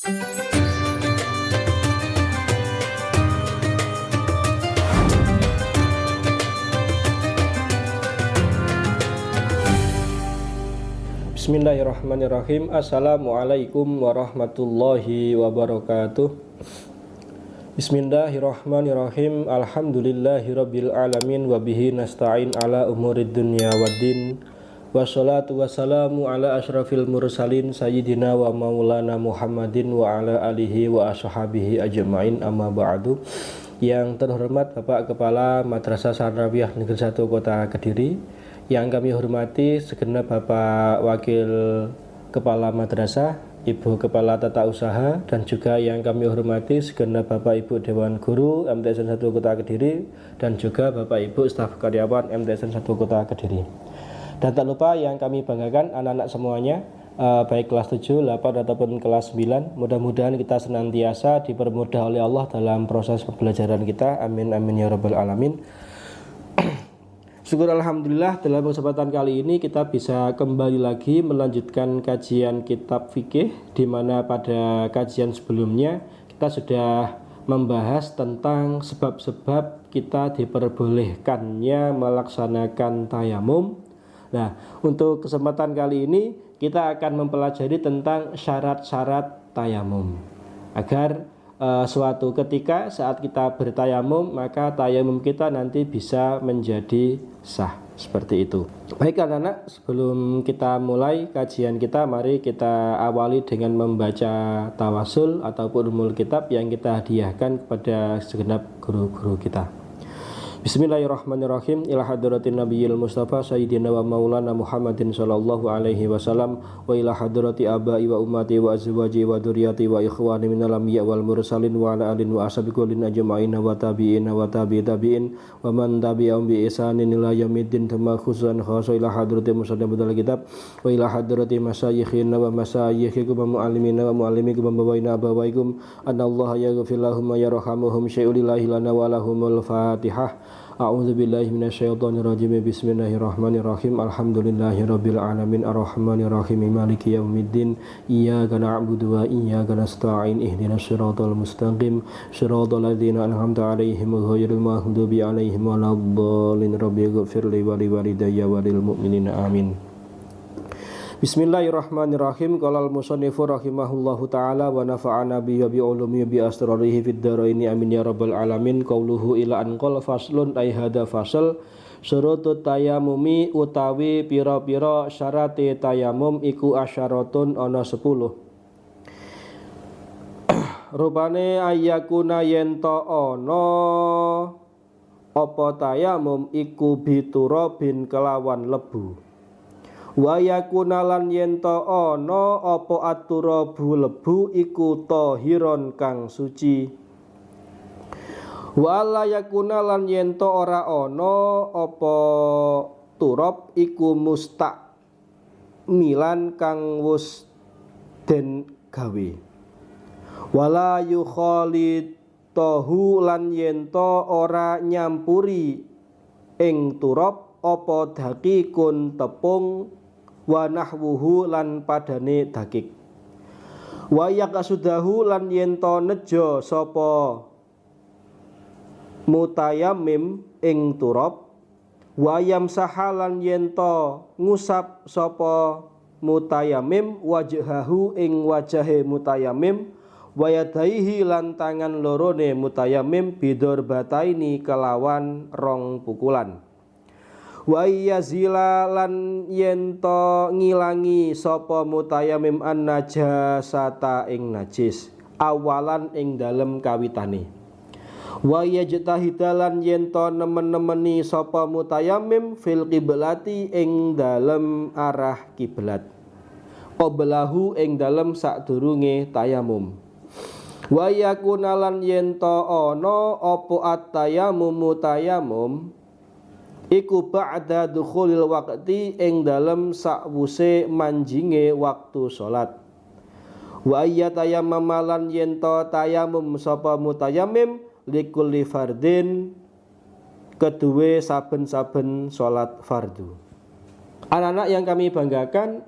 Bismillahirrahmanirrahim. Assalamualaikum warahmatullahi wabarakatuh. Bismillahirrahmanirrahim. Alhamdulillahirabbil alamin wa bihi nasta'in ala umurid dunya waddin. Wassalatu wassalamu ala asyrafil mursalin sayyidina wa maulana Muhammadin wa ala alihi wa ashabihi ajma'in, amma ba'du. Yang terhormat Bapak Kepala Madrasah Sanawiyah Negeri 1 Kota Kediri, yang kami hormati segenap Bapak Wakil Kepala Madrasah, Ibu Kepala Tata Usaha, dan juga yang kami hormati segenap Bapak Ibu Dewan Guru MTSN 1 Kota Kediri, dan juga Bapak Ibu staf karyawan MTSN 1 Kota Kediri. Dan tak lupa yang kami banggakan anak-anak semuanya, baik kelas 7, 8 ataupun kelas 9. Mudah-mudahan kita senantiasa dipermudah oleh Allah dalam proses pembelajaran kita. Amin amin ya rabbal alamin. Syukur alhamdulillah, dalam kesempatan kali ini kita bisa kembali lagi melanjutkan kajian kitab fikih, di mana pada kajian sebelumnya kita sudah membahas tentang sebab-sebab kita diperbolehkannya melaksanakan tayamum. Nah, untuk kesempatan kali ini kita akan mempelajari tentang syarat-syarat tayamum, agar suatu ketika saat kita bertayamum, maka tayamum kita nanti bisa menjadi sah, seperti itu. Baik anak-anak, sebelum kita mulai kajian kita, mari kita awali dengan membaca tawasul ataupun umul kitab yang kita hadiahkan kepada segenap guru-guru kita. Bismillahirrahmanirrahim. Ila hadratin nabiyil mustafa sayyidina wa maulana Muhammadin sallallahu alaihi wasallam, wa ila hadrati abai wa ummati wa azwaji wa dzurriyyati wa ikhwani minal anbiya wal mursalin wa ala alin wa ashabi kullin ajma'in wa tabi'in wa tabi'in wa man tabi'ahum bi ihsanin ila yaumiddin. Thumma khususan khassa ila hadrati musaddiqil kitab wa ila hadrati masyayikhina wa masyayikhikum wa muallimina wa muallimikum wa bawaina abawaikum anallaha yaghfir lahum wa yarhamuhum syai'ulillahi lana wa lahumul fatihah. A'udzu billahi minasyaitonir rajim. Bismillahirrahmanirrahim. Alhamdulillahirabbil alamin arrahmanir rahim maliki yaumiddin. Iyyaka na'budu wa iyyaka nasta'in. Ihdinas siratal mustaqim. Shiratal ladzina an'amta 'alaihim ghairil maghdubi 'alaihim waladdallin. Rabbighfirli wa liwalidayya wa lil mu'minina amin. Bismillahirrahmanirrahim. Qala al-musannifu rahimahullahu ta'ala wa nafa'ana bi ulumi bi asrarihi fid dharaini amin ya rabbal alamin. Qauluhu ila an qala faslun ay hada fasal syurutut tayamumi utawi pira-pira syarate tayamum iku asyaratun ana 10. Rupane ayakuna yen ta ana apa tayamum iku biturabin kelawan lebu. Wa yakunalan yen ta ana apa aturabu lebu iku tahiron kang suci. Wa la yakunalan yen ta ora ana apa turab iku mustamilan kang wis den gawe. Wala yukhalitahu lan yen ta ora nyampuri ing turab apa dakikun tepung wa nahwuhu lan padane dakik. Wa yakasudahu lan yen to nejo sapa mutayammim ing turab. Wa yamsahalan yen to ngusap sapa mutayammim wajhahu ing wajahe mutayammim. Wa yadaihi lan tangan lorone mutayammim bidor bataini kelawan rong pukulan. Wa yazila lan yen to ngilangi sapa mutayammim an najasata ing najis awalan ing dalem kawitane. Wa yajtahidalan yen to nemen-nemeni sapa mutayammim fil qiblati ing dalem arah kiblat qablahu ing dalem sadurunge tayamum. Wa yakunalan yen to ana apa at-tayammum mutayammum iku ba'da dukhulil waqti ing dalem sakwuse manjinge waktu salat. Wa ayyatayammamalan yen to tayamum sapa mutayammim likulli fardin kedue saben-saben salat fardu. Anak-anak yang kami banggakan,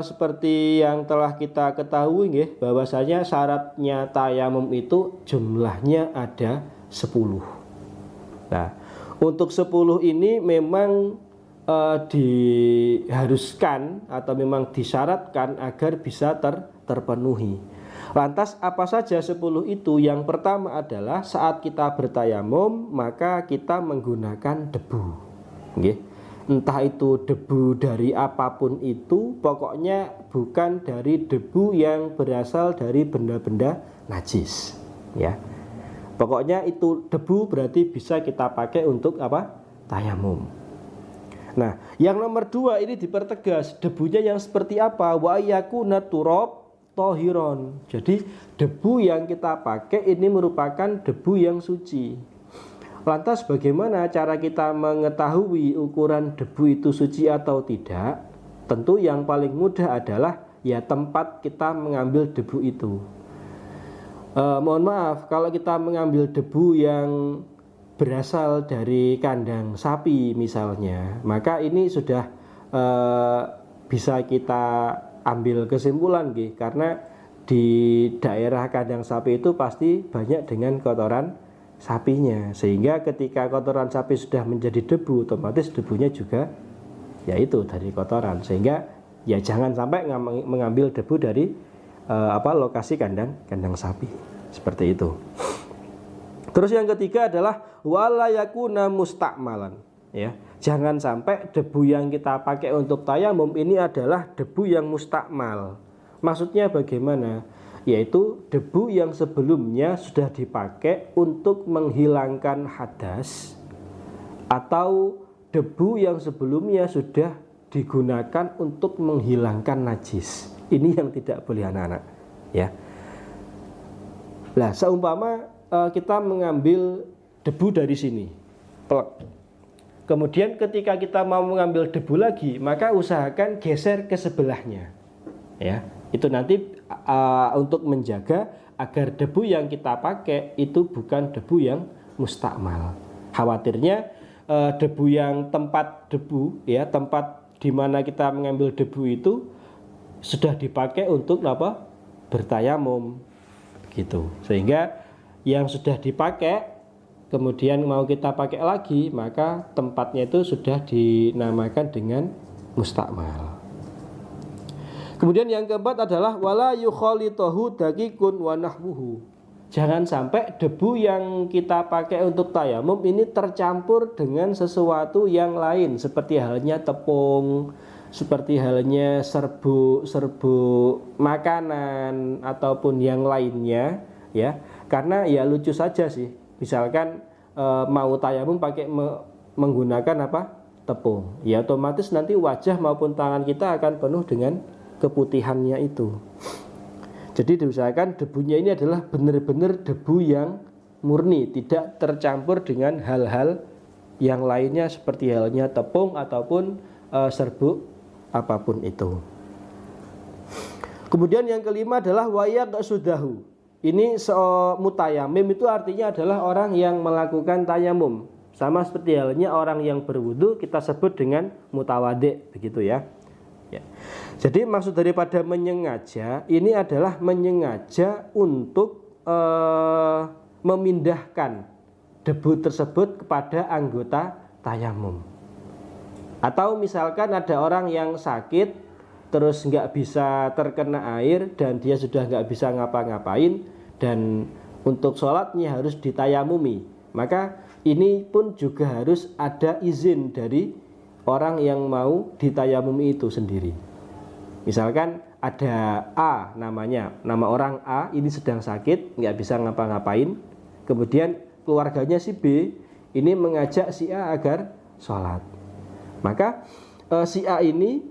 seperti yang telah kita ketahui nggih, bahwasanya syaratnya tayamum itu jumlahnya ada 10. Nah, untuk 10 ini memang diharuskan atau memang disyaratkan agar bisa terpenuhi. Lantas apa saja 10 itu? Yang pertama adalah saat kita bertayamum maka kita menggunakan debu. Nggih. Entah itu debu dari apapun itu, pokoknya bukan dari debu yang berasal dari benda-benda najis, ya. Pokoknya itu debu berarti bisa kita pakai untuk apa? Tayamum. Nah, yang nomor 2 ini dipertegas, debunya yang seperti apa? Wa yakuna turab tohiron. Jadi debu yang kita pakai ini merupakan debu yang suci. Lantas bagaimana cara kita mengetahui ukuran debu itu suci atau tidak? Tentu yang paling mudah adalah ya tempat kita mengambil debu itu. Mohon maaf, kalau kita mengambil debu yang berasal dari kandang sapi misalnya, maka ini sudah bisa kita ambil kesimpulan gitu, karena di daerah kandang sapi itu pasti banyak dengan kotoran sapinya, sehingga ketika kotoran sapi sudah menjadi debu, otomatis debunya juga yaitu dari kotoran, sehingga ya jangan sampai mengambil debu dari lokasi kandang sapi seperti itu. Terus yang ketiga adalah wala yakuna mustakmalan, ya. Jangan sampai debu yang kita pakai untuk tayamum ini adalah debu yang mustakmal. Maksudnya bagaimana? Yaitu debu yang sebelumnya sudah dipakai untuk menghilangkan hadas, atau debu yang sebelumnya sudah digunakan untuk menghilangkan najis. Ini yang tidak boleh anak-anak, ya. Nah, seumpama kita mengambil debu dari sini, plek. Kemudian ketika kita mau mengambil debu lagi, maka usahakan geser ke sebelahnya, ya. Itu nanti untuk menjaga agar debu yang kita pakai itu bukan debu yang mustakmal. Khawatirnya debu yang tempat debu, ya, tempat di mana kita mengambil debu itu sudah dipakai untuk apa? Bertayamum, gitu. Sehingga yang sudah dipakai kemudian mau kita pakai lagi, maka tempatnya itu sudah dinamakan dengan mustakmal. Kemudian yang keempat adalah wala yukhalitahu daqiqun wa nahwuhu. Jangan sampai debu yang kita pakai untuk tayamum ini tercampur dengan sesuatu yang lain, seperti halnya tepung, seperti halnya serbuk makanan ataupun yang lainnya, ya. Karena ya lucu saja sih. Misalkan mau tayamum pakai menggunakan apa? Tepung. Ya otomatis nanti wajah maupun tangan kita akan penuh dengan keputihannya itu. Jadi diusahakan debunya ini adalah benar-benar debu yang murni, tidak tercampur dengan hal-hal yang lainnya seperti halnya tepung ataupun serbuk apapun itu. Kemudian yang kelima adalah wayak sudahu. Ini mutayamim itu artinya adalah orang yang melakukan tayamum. Sama seperti halnya orang yang berwudu kita sebut dengan mutawadi, begitu ya. Ya. Jadi maksud daripada menyengaja ini adalah menyengaja untuk memindahkan debu tersebut kepada anggota tayamum. Atau misalkan ada orang yang sakit terus nggak bisa terkena air dan dia sudah nggak bisa ngapa-ngapain dan untuk sholatnya harus ditayamumi, maka ini pun juga harus ada izin dari orang yang mau ditayamumi itu sendiri. Misalkan ada A namanya, nama orang A ini sedang sakit, nggak bisa ngapa-ngapain. Kemudian keluarganya si B ini mengajak si A agar sholat. Maka si A ini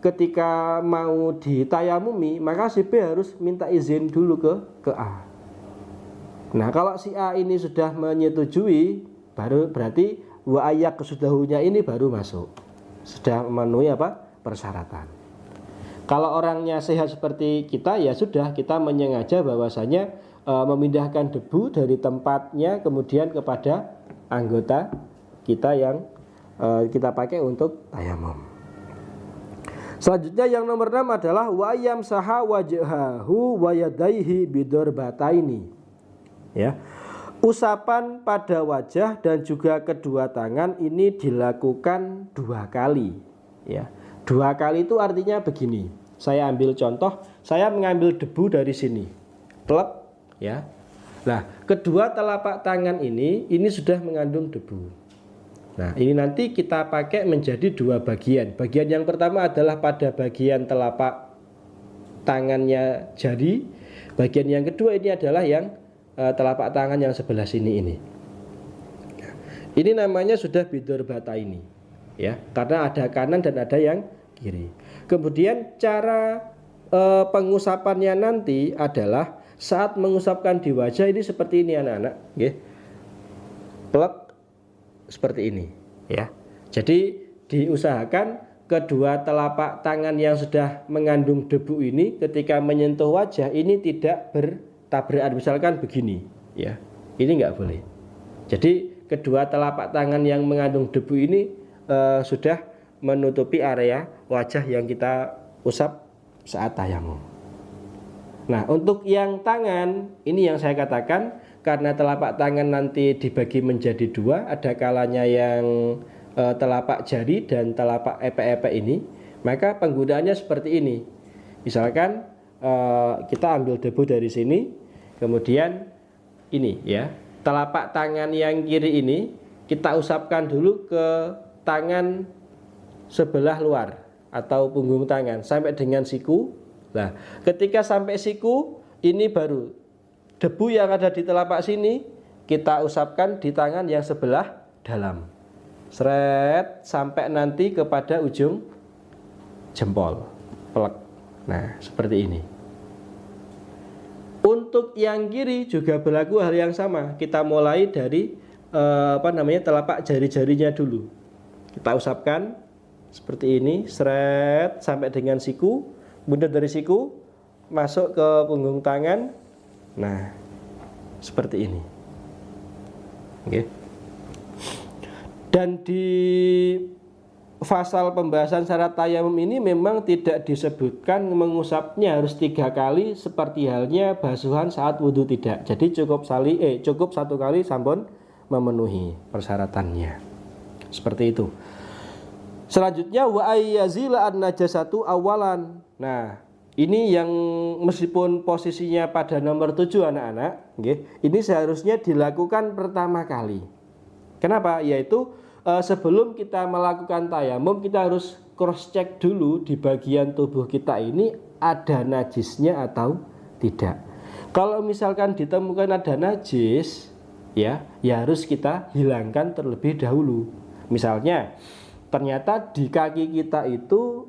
ketika mau ditayamumi, maka si B harus minta izin dulu ke A. Nah kalau si A ini sudah menyetujui, baru berarti wa ayak kesudahunya ini baru masuk, sudah memenuhi apa? Persyaratan. Kalau orangnya sehat seperti kita, ya sudah, kita menyengaja bahwasanya memindahkan debu dari tempatnya kemudian kepada anggota kita yang kita pakai untuk tayamum. Selanjutnya yang nomor 6 adalah wa yamsaha wajhahu wa yadaihi bidorbataini. Ya. Usapan pada wajah dan juga kedua tangan ini dilakukan 2 kali. Ya. 2 kali itu artinya begini. Saya ambil contoh, saya mengambil debu dari sini. Plek, ya. Nah, kedua telapak tangan ini sudah mengandung debu. Nah, ini nanti kita pakai menjadi 2 bagian. Bagian yang pertama adalah pada bagian telapak tangannya jari. Bagian yang kedua ini adalah yang telapak tangan yang sebelah sini ini. Nah, ini namanya sudah bidorbata ini, ya, karena ada kanan dan ada yang kiri. Kemudian cara pengusapannya nanti adalah saat mengusapkan di wajah ini seperti ini anak-anak, ya. Plek seperti ini, ya. Jadi diusahakan kedua telapak tangan yang sudah mengandung debu ini ketika menyentuh wajah ini tidak bertabrakan, misalkan begini, ya. Ini nggak boleh. Jadi kedua telapak tangan yang mengandung debu ini sudah menutupi area wajah yang kita usap saat tayamum. Nah, untuk yang tangan ini yang saya katakan, karena telapak tangan nanti dibagi menjadi 2, ada kalanya yang telapak jari dan telapak epek-epek ini, maka penggunaannya seperti ini. Misalkan kita ambil debu dari sini, kemudian ini, ya, telapak tangan yang kiri ini kita usapkan dulu ke tangan sebelah luar atau punggung tangan sampai dengan siku. Nah, ketika sampai siku ini baru debu yang ada di telapak sini kita usapkan di tangan yang sebelah dalam. Seret sampai nanti kepada ujung jempol. Plek. Nah, seperti ini. Untuk yang kiri juga berlaku hal yang sama. Kita mulai dari telapak jari-jarinya dulu. Kita usapkan seperti ini, seret sampai dengan siku. Kemudian dari siku masuk ke punggung tangan. Nah, seperti ini. Oke. Dan di pasal pembahasan syarat tayamum ini memang tidak disebutkan mengusapnya harus 3 kali seperti halnya basuhan saat wudhu, tidak. Jadi cukup 1 kali sampun memenuhi persyaratannya. Seperti itu. Selanjutnya wa ayyazila an-najasatu awalan. Nah, ini yang meskipun posisinya pada nomor 7 anak-anak, ini seharusnya dilakukan pertama kali. Kenapa? Yaitu sebelum kita melakukan tayamum kita harus cross check dulu di bagian tubuh kita ini ada najisnya atau tidak. Kalau misalkan ditemukan ada najis, ya harus kita hilangkan terlebih dahulu. Misalnya ternyata di kaki kita itu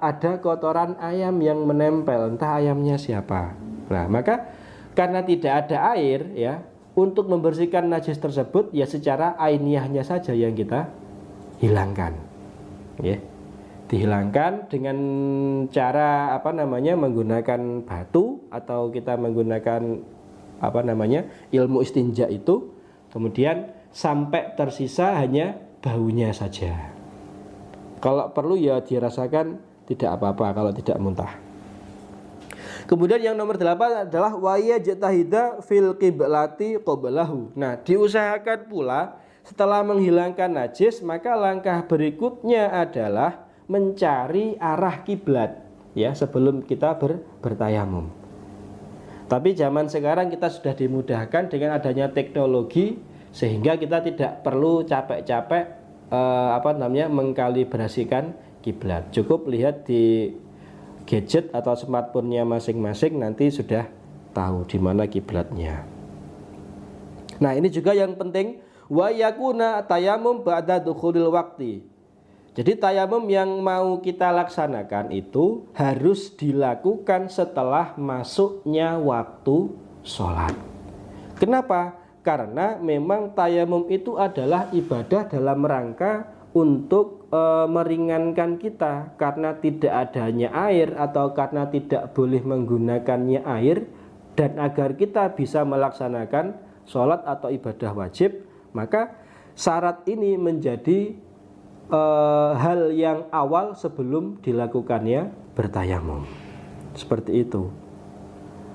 ada kotoran ayam yang menempel, entah ayamnya siapa. Nah, maka karena tidak ada air, ya, untuk membersihkan najis tersebut ya secara ainiyahnya saja yang kita hilangkan. Ya. Dihilangkan dengan cara menggunakan batu atau kita menggunakan ilmu istinja itu, kemudian sampai tersisa hanya baunya saja. Kalau perlu ya dirasakan tidak apa-apa kalau tidak muntah. Kemudian yang nomor 8 adalah wa yajtahida fil qiblati qablahu. Nah, diusahakan pula setelah menghilangkan najis maka langkah berikutnya adalah mencari arah kiblat, ya, sebelum kita bertayamum. Tapi zaman sekarang kita sudah dimudahkan dengan adanya teknologi sehingga kita tidak perlu capek-capek mengkalibrasikan kiblat. Cukup lihat di gadget atau smartphone-nya masing-masing, nanti sudah tahu di mana kiblatnya. Nah, ini juga yang penting, wa yakuna tayamum ba'da dukhulil waqti. Jadi tayamum yang mau kita laksanakan itu harus dilakukan setelah masuknya waktu sholat. Kenapa? Karena memang tayamum itu adalah ibadah dalam rangka untuk meringankan kita karena tidak adanya air atau karena tidak boleh menggunakannya air, dan agar kita bisa melaksanakan sholat atau ibadah wajib, maka syarat ini menjadi hal yang awal sebelum dilakukannya bertayamum. Seperti itu.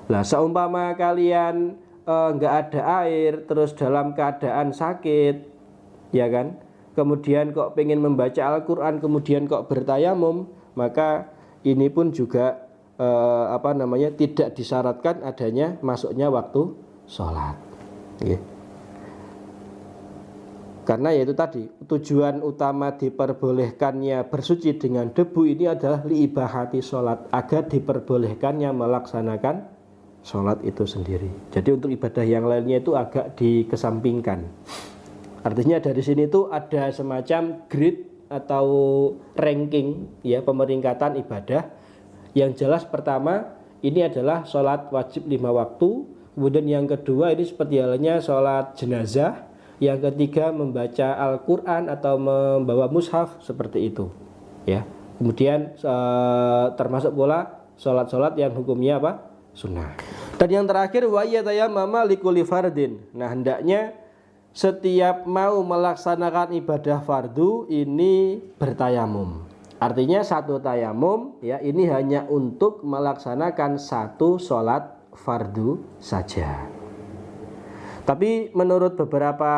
Lah seumpama kalian nggak ada air terus dalam keadaan sakit, ya kan, kemudian kok pengen membaca Al-Quran kemudian kok bertayamum, maka ini pun juga tidak disyaratkan adanya masuknya waktu sholat, ya. Karena yaitu tadi tujuan utama diperbolehkannya bersuci dengan debu ini adalah liibahati sholat, agar diperbolehkannya melaksanakan sholat itu sendiri. Jadi untuk ibadah yang lainnya itu agak dikesampingkan. Artinya dari sini tuh ada semacam grade atau ranking, ya, pemeringkatan ibadah. Yang jelas pertama ini adalah sholat wajib 5 waktu. Kemudian yang kedua ini seperti halnya sholat jenazah. Yang ketiga membaca Al-Quran atau membawa mushaf seperti itu, ya. Kemudian termasuk pula sholat-sholat yang hukumnya apa? Sunnah. Dan yang terakhir wa yatayammama likulli fardin. Nah, hendaknya setiap mau melaksanakan ibadah fardu ini bertayamum. Artinya satu tayamum, ya, ini hanya untuk melaksanakan satu sholat fardu saja. Tapi menurut beberapa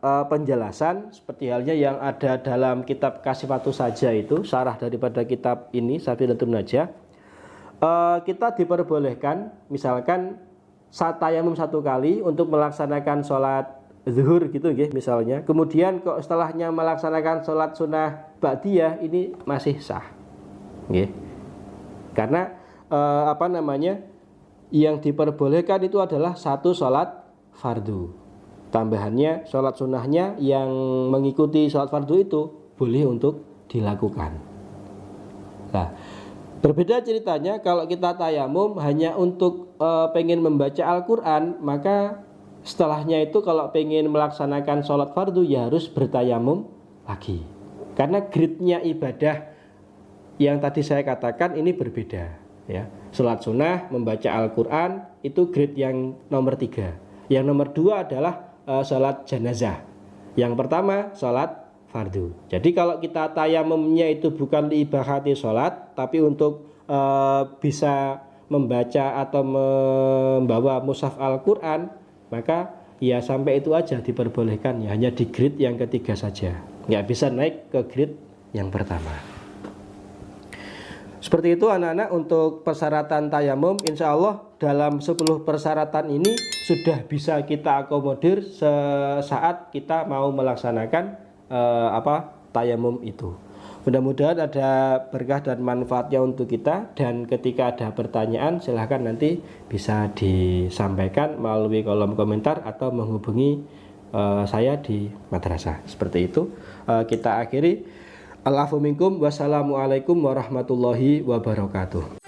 penjelasan seperti halnya yang ada dalam kitab Kasifatu Saja, itu syarah daripada kitab ini Safiinatul Najah, kita diperbolehkan misalkan tayamum satu kali untuk melaksanakan sholat zuhur gitu, misalnya. Kemudian kok setelahnya melaksanakan sholat sunnah ba'diyah, ini masih sah, karena yang diperbolehkan itu adalah satu sholat fardu. Tambahannya sholat sunnahnya yang mengikuti sholat fardu itu boleh untuk dilakukan. Nah, berbeda ceritanya kalau kita tayamum hanya untuk pengen membaca Al-Quran, maka setelahnya itu kalau pengen melaksanakan sholat fardu ya harus bertayamum lagi. Karena grade-nya ibadah yang tadi saya katakan ini berbeda, ya. Sholat sunnah, membaca Al-Quran itu grade yang nomor 3. Yang nomor 2 adalah sholat jenazah. Yang pertama sholat fardu. Jadi kalau kita tayamumnya itu bukan liibahati sholat, tapi untuk bisa membaca atau membawa mushaf Al-Quran, maka ya sampai itu aja diperbolehkan, ya, hanya di grade yang ketiga saja, nggak bisa naik ke grade yang pertama. Seperti itu anak-anak untuk persyaratan tayamum. Insya Allah dalam 10 persyaratan ini sudah bisa kita akomodir saat kita mau melaksanakan tayamum itu. Mudah-mudahan ada berkah dan manfaatnya untuk kita, dan ketika ada pertanyaan silahkan nanti bisa disampaikan melalui kolom komentar atau menghubungi saya di madrasah. Seperti itu. Kita akhiri. Al-afu minkum, wassalamualaikum warahmatullahi wabarakatuh.